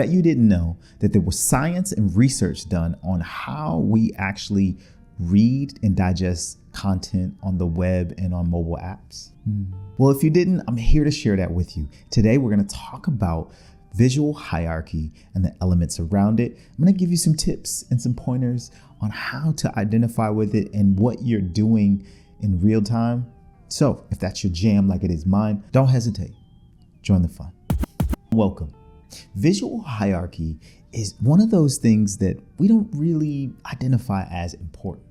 bet you didn't know that there was science and research done on how we actually read and digest content on the web and on mobile apps. Well, if you didn't, I'm here to share that with you. Today, we're going to talk about visual hierarchy and the elements around it. I'm going to give you some tips and some pointers on how to identify with it and what you're doing in real time. So if that's your jam like it is mine, don't hesitate. Join the fun. Welcome. Visual hierarchy is one of those things that we don't really identify as important.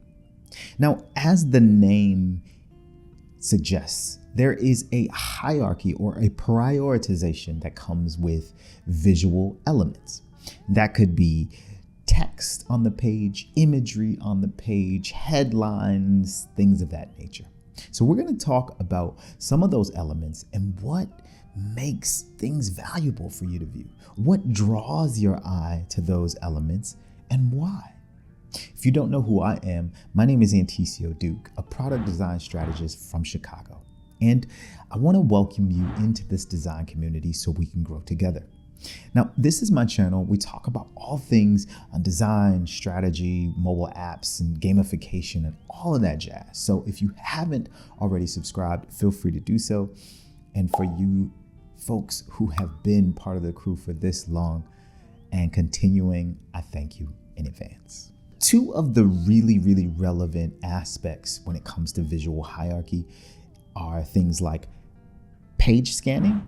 Now, as the name suggests, there is a hierarchy or a prioritization that comes with visual elements. That could be text on the page, imagery on the page, headlines, things of that nature. So we're going to talk about some of those elements and what makes things valuable for you to view. What draws your eye to those elements and why? If you don't know who I am, my name is Anticio Duke, a product design strategist from Chicago. And I want to welcome you into this design community so we can grow together. Now, this is my channel. We talk about all things on design, strategy, mobile apps, and gamification, and all of that jazz. So if you haven't already subscribed, feel free to do so. And for you folks who have been part of the crew for this long and continuing, I thank you in advance. Two of the really relevant aspects when it comes to visual hierarchy are things like page scanning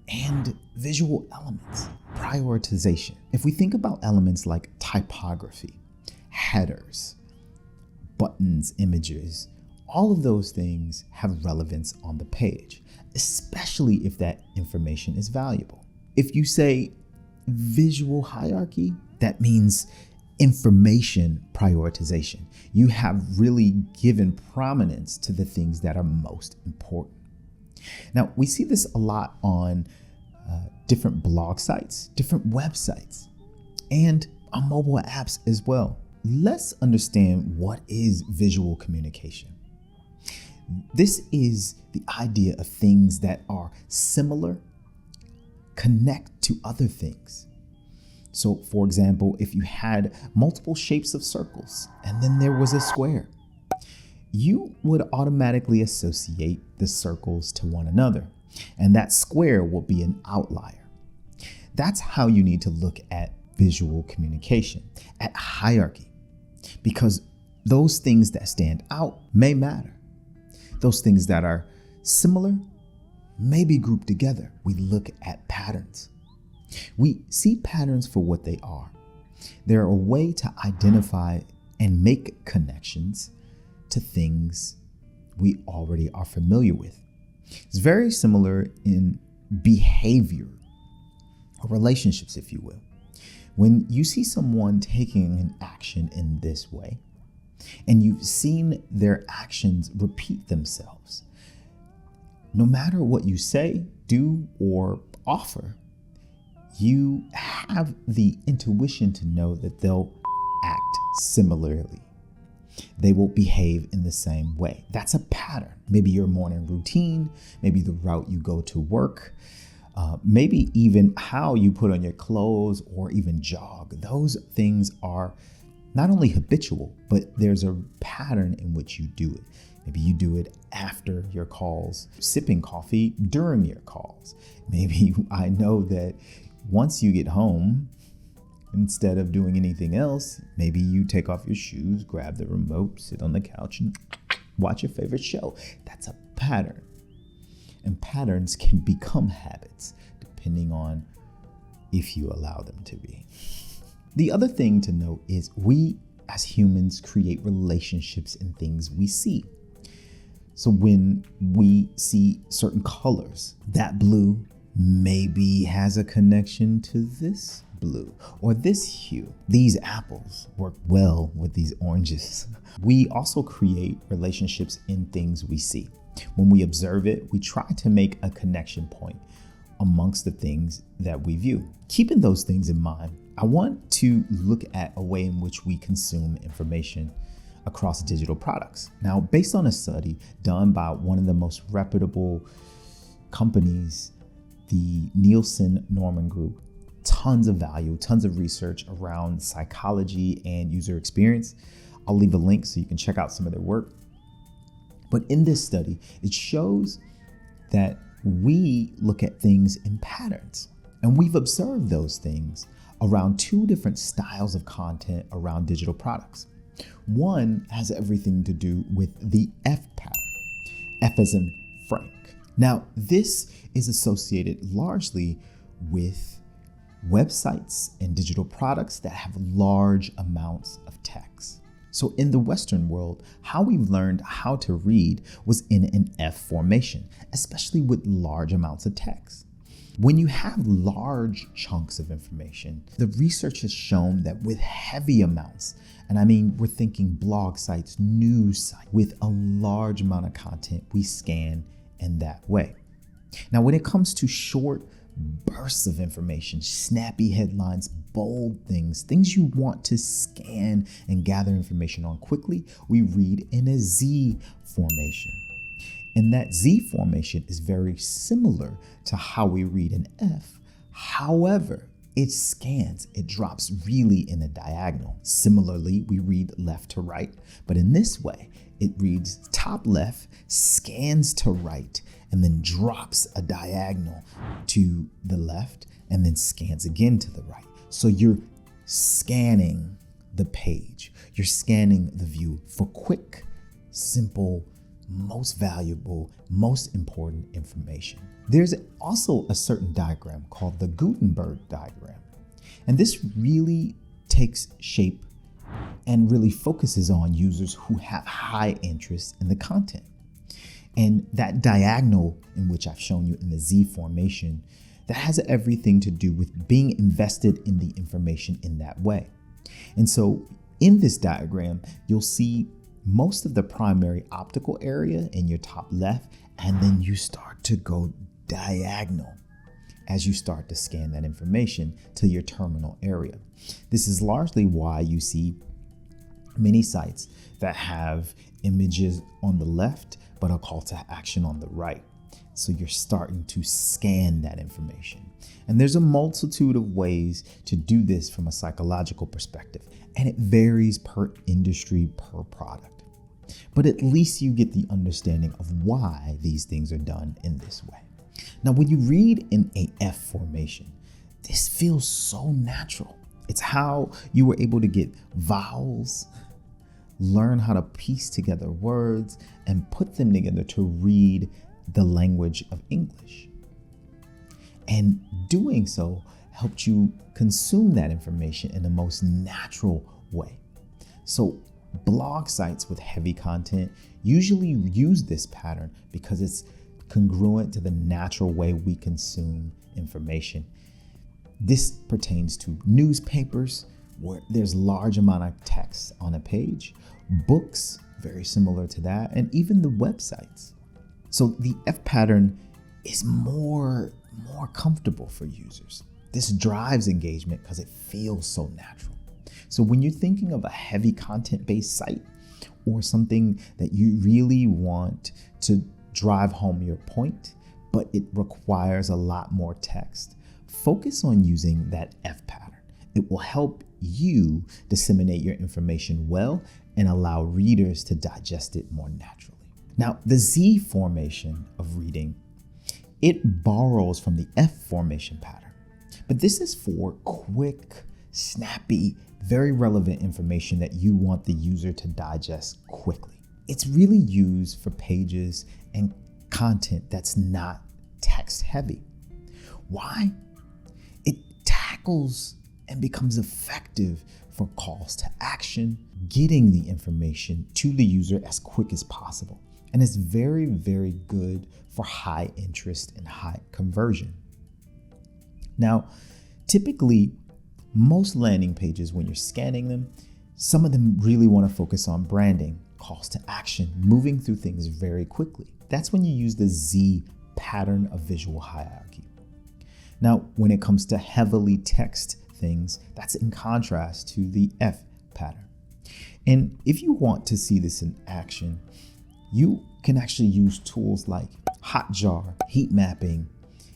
and visual elements, prioritization. If we think about elements like typography, headers, buttons, images, all of those things have relevance on the page, especially if that information is valuable. If you say visual hierarchy, that means information prioritization. You have really given prominence to the things that are most important. Now, we see this a lot on different blog sites, different websites, and on mobile apps as well. Let's understand what is visual communication. This is the idea of things that are similar, connect to other things. So, for example, if you had multiple shapes of circles and then there was a square, you would automatically associate the circles to one another, and that square will be an outlier. That's how you need to look at visual communication, at hierarchy, because those things that stand out may matter. Those things that are similar may be grouped together. We look at patterns. We see patterns for what they are. They're a way to identify and make connections to things we already are familiar with. It's very similar in behavior or relationships, if you will. When you see someone taking an action in this way, and you've seen their actions repeat themselves, no matter what you say, do, or offer, you have the intuition to know that they'll act similarly. They will behave in the same way. That's a pattern. Maybe your morning routine, maybe the route you go to work, maybe even how you put on your clothes or even jog. Those things are not only habitual, but there's a pattern in which you do it. Maybe you do it after your calls, sipping coffee during your calls. Maybe I know that once you get home, instead of doing anything else, maybe you take off your shoes, grab the remote, sit on the couch, and watch your favorite show. That's a pattern. And patterns can become habits, depending on if you allow them to be. The other thing to note is we, as humans, create relationships in things we see. So when we see certain colors, that blue maybe has a connection to this blue or this hue. These apples work well with these oranges. We also create relationships in things we see. When we observe it, we try to make a connection point amongst the things that we view. Keeping those things in mind, I want to look at a way in which we consume information across digital products. Now, based on a study done by one of the most reputable companies, the Nielsen Norman Group, tons of value, tons of research around psychology and user experience. I'll leave a link so you can check out some of their work. But in this study, it shows that we look at things in patterns, and we've observed those things around two different styles of content around digital products. One has everything to do with the F pattern, F as in Frank. Now, this is associated largely with websites and digital products that have large amounts of text. So in the Western world, how we've learned how to read was in an F formation, especially with large amounts of text. When you have large chunks of information, the research has shown that with heavy amounts, and I mean, we're thinking blog sites, news sites, with a large amount of content, we scan in that way. Now, when it comes to short bursts of information, snappy headlines, bold things you want to scan and gather information on quickly, we read in a Z formation. And that Z formation is very similar to how we read an F. However, it scans, it drops really in a diagonal. Similarly, we read left to right, but in this way, it reads top left, scans to right, and then drops a diagonal to the left, and then scans again to the right. So you're scanning the page, you're scanning the view for quick, simple, most valuable, most important information. There's also a certain diagram called the Gutenberg Diagram. And this really takes shape and really focuses on users who have high interest in the content. And that diagonal in which I've shown you in the Z formation, that has everything to do with being invested in the information in that way. And so in this diagram, you'll see most of the primary optical area in your top left, and then you start to go diagonal as you start to scan that information to your terminal area. This is largely why you see many sites that have images on the left, but a call to action on the right. So you're starting to scan that information. And there's a multitude of ways to do this from a psychological perspective, and it varies per industry, per product. But at least you get the understanding of why these things are done in this way. Now, when you read in a F formation, this feels so natural. It's how you were able to get vowels, learn how to piece together words, and put them together to read the language of English. And doing so helped you consume that information in the most natural way. So blog sites with heavy content usually use this pattern because it's congruent to the natural way we consume information. This pertains to newspapers, where there's large amount of text on a page, books, very similar to that, and even the websites. So the F pattern is more comfortable for users. This drives engagement because it feels so natural. So when you're thinking of a heavy content-based site or something that you really want to drive home your point, but it requires a lot more text, focus on using that F pattern. It will help you disseminate your information well and allow readers to digest it more naturally. Now, the Z formation of reading, it borrows from the F formation pattern, but this is for quick, snappy, very relevant information that you want the user to digest quickly. It's really used for pages and content that's not text heavy. Why? It tackles and becomes effective for calls to action, getting the information to the user as quick as possible. And it's very, very good for high interest and high conversion. Now, typically, most landing pages, when you're scanning them, some of them really want to focus on branding, calls to action, moving through things very quickly. That's when you use the Z pattern of visual hierarchy. Now, when it comes to heavily text things, that's in contrast to the F pattern. And if you want to see this in action, you can actually use tools like Hotjar, heat mapping,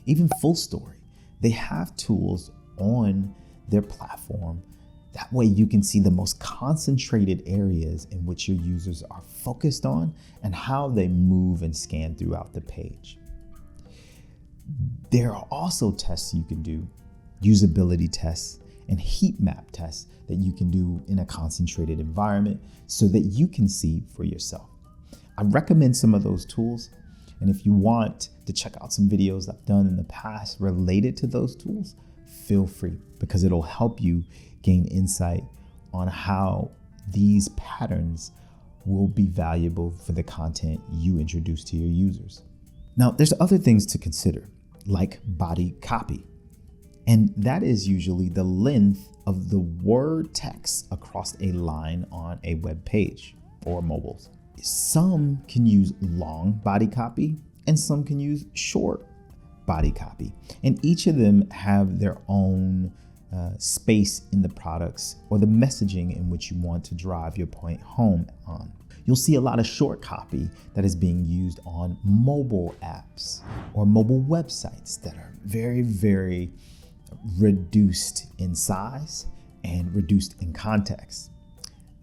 even Full Story. They have tools on their platform. That way you can see the most concentrated areas in which your users are focused on and how they move and scan throughout the page. There are also tests you can do, usability tests and heat map tests that you can do in a concentrated environment so that you can see for yourself. I recommend some of those tools. And if you want to check out some videos I've done in the past related to those tools, feel free, because it'll help you gain insight on how these patterns will be valuable for the content you introduce to your users. Now, there's other things to consider, like body copy. And that is usually the length of the word text across a line on a web page or mobiles. Some can use long body copy and some can use short body copy. And each of them have their own space in the products or the messaging in which you want to drive your point home on. You'll see a lot of short copy that is being used on mobile apps or mobile websites that are very, very reduced in size and reduced in context.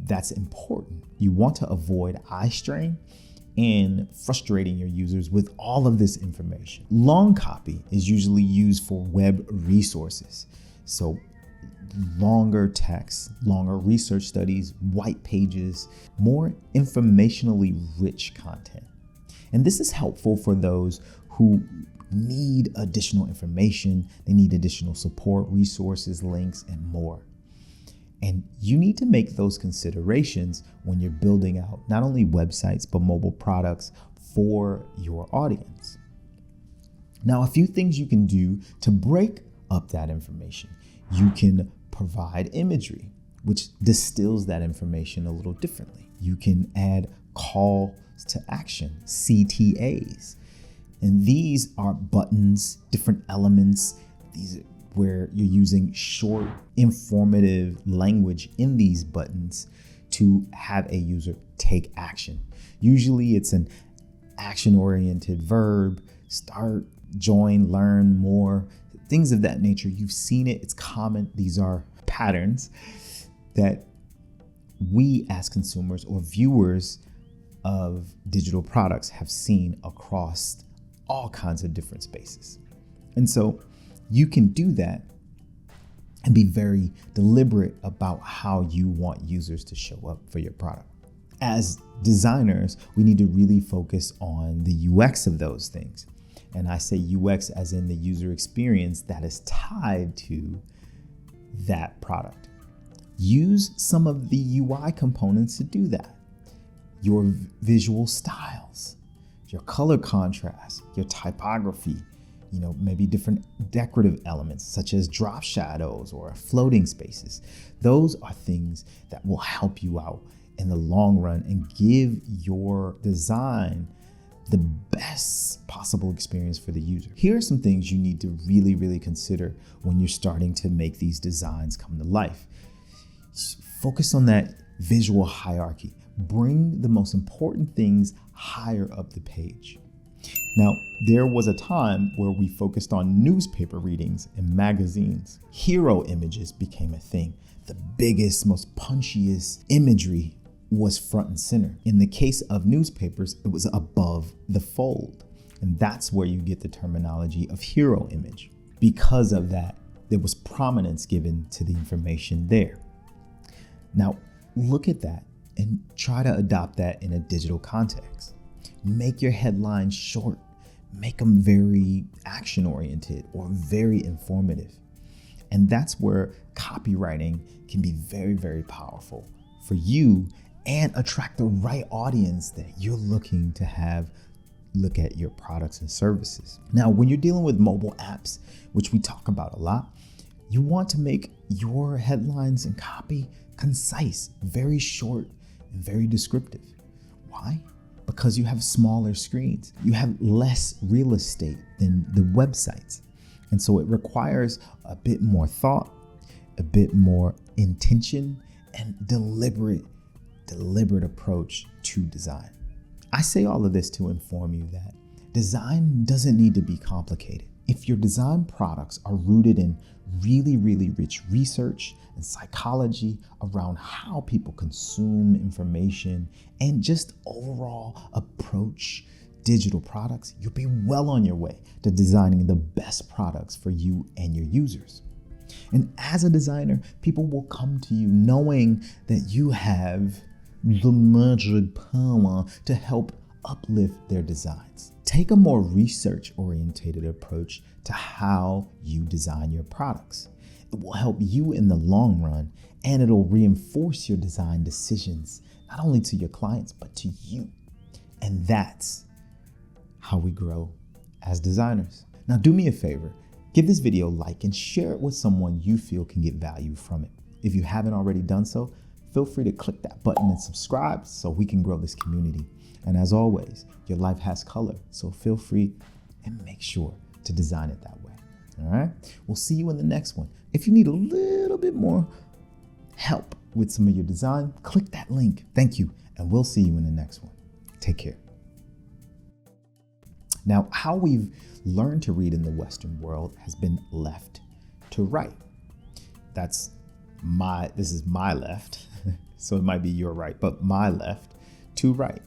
That's important. You want to avoid eye strain and frustrating your users with all of this information. Long copy is usually used for web resources. So longer text, longer research studies, white pages, more informationally rich content. And this is helpful for those who need additional information, they need additional support, resources, links, and more. And you need to make those considerations when you're building out not only websites, but mobile products for your audience. Now, a few things you can do to break up that information. You can provide imagery, which distills that information a little differently. You can add calls to action, CTAs. And these are buttons, different elements. These are where you're using short, informative language in these buttons to have a user take action. Usually it's an action-oriented verb, start, join, learn, more, things of that nature. You've seen it, it's common. These are patterns that we as consumers or viewers of digital products have seen across all kinds of different spaces. And so you can do that and be very deliberate about how you want users to show up for your product. As designers, we need to really focus on the UX of those things. And I say UX as in the user experience that is tied to that product. Use some of the UI components to do that. Your visual styles, your color contrast, your typography, maybe different decorative elements such as drop shadows or floating spaces. Those are things that will help you out in the long run and give your design the best possible experience for the user. Here are some things you need to really, really consider when you're starting to make these designs come to life. Focus on that visual hierarchy. Bring the most important things higher up the page. Now, there was a time where we focused on newspaper readings and magazines. Hero images became a thing. The biggest, most punchiest imagery was front and center. In the case of newspapers, it was above the fold. And that's where you get the terminology of hero image. Because of that, there was prominence given to the information there. Now, look at that and try to adopt that in a digital context. Make your headlines short. Make them very action-oriented or very informative. And that's where copywriting can be very, very powerful for you and attract the right audience that you're looking to have look at your products and services. Now, when you're dealing with mobile apps, which we talk about a lot, you want to make your headlines and copy concise, very short, and very descriptive. Why? Because you have smaller screens. You have less real estate than the websites. And so it requires a bit more thought, a bit more intention, and deliberate approach to design. I say all of this to inform you that design doesn't need to be complicated. If your design products are rooted in really, really rich research and psychology around how people consume information and just overall approach digital products, you'll be well on your way to designing the best products for you and your users. And as a designer, people will come to you knowing that you have the magic power to help uplift their designs. Take a more research-oriented approach to how you design your products. It will help you in the long run, and it'll reinforce your design decisions, not only to your clients, but to you. And that's how we grow as designers. Now, do me a favor, give this video a like and share it with someone you feel can get value from it. If you haven't already done so, feel free to click that button and subscribe so we can grow this community. And as always, your life has color, so feel free and make sure to design it that way. All right? We'll see you in the next one. If you need a little bit more help with some of your design, click that link. Thank you, and we'll see you in the next one. Take care. Now, how we've learned to read in the Western world has been left to right. This is my left, so it might be your right, but my left to right.